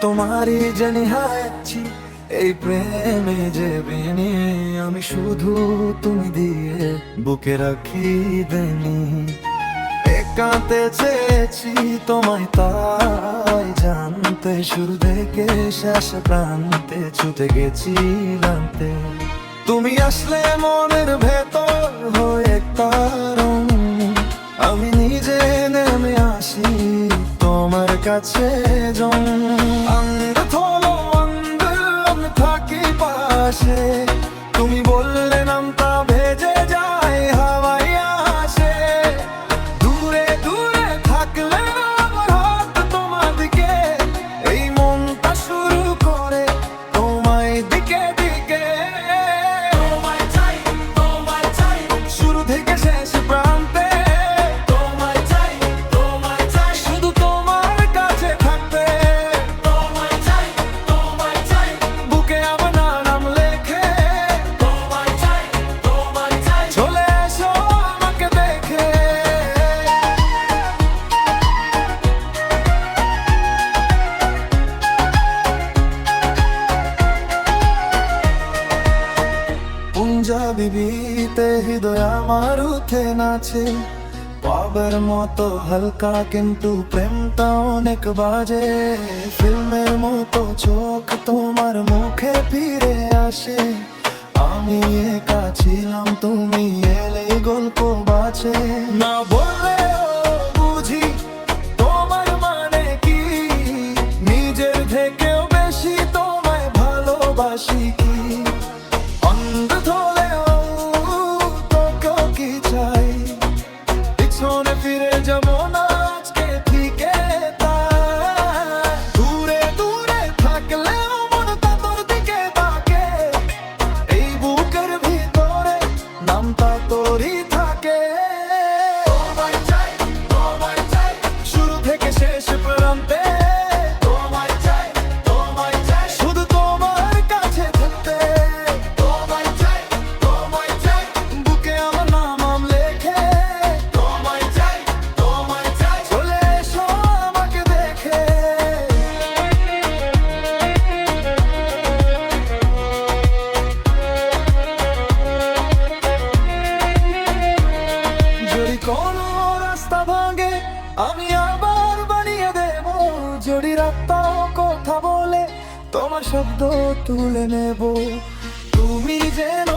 তোমারই জেনে হারাচ্ছি এই প্রেমে যে বেনে আমি শুধু তুমি দিয়ে বুকে রাখি দেনি একাতে চেয়েছি তোমায় তাই জানতে শুরু থেকে শেষ প্রান্তে ছুটে গেছিলাম তুমি আসলে মনের ভেতর হয়ে কারণ আমি নিজে নেমে আসি তোমার কাছে অঙ্গ থলো অঙ্গ আমি থাকি পাশে তুমি বললে নামটা ভেজে যায় হাওয়ায় আসে দূরে দূরে থাকলে আমার হাত তোমার দিকে এই মনটা শুরু করে তোমায় দিকে দিকে তোমায় চাই শুরু থেকে শেষ প্রান্তে তোমায় চাই শুধু তোমার কাছে থাকতে তোমায় চাই বুকে আমার নাম লেখে তোমায় চাই চলে এসো আমাকে দেখে পঞ্জাবি বিতে হৃদয় আমার উঠে নাচে পাবার মতো হালকা কিন্তু প্রেমটা অনেক বাজে ফিল্মের মতো চোখ তোমার মুখে ফিরে আসে আমি একা ছিলাম তুমি এলে গল্প বাঁচে না বললেও বুঝি তোমার মানে কি নিজের থেকেও বেশি তোমায় ভালোবাসি কি অন্ধ হলেও তোকেও কি চাই পিছনে ফিরে যাবো না আজকে থেকে তাই দূরে দূরে থাকলেও মনটা তোর দিকে তাকে এই বুকের ভিতরে নামটা তোরই থাকে তোমায় চাই শুরু থেকে শেষ প্রান্তে তোমায় চাই শুধু তোমার কাছে থাকতে তোমায় চাই বুকে আমার নাম লেখে তোমায় চাই চলে এসো আমাকে দেখে যদি কোনো রাস্তা ভাঙে আমি আবার বানিয়ে দেব যদি রাতটাও কথা বলে তোমার শব্দ তুলে নেব তুমি যেন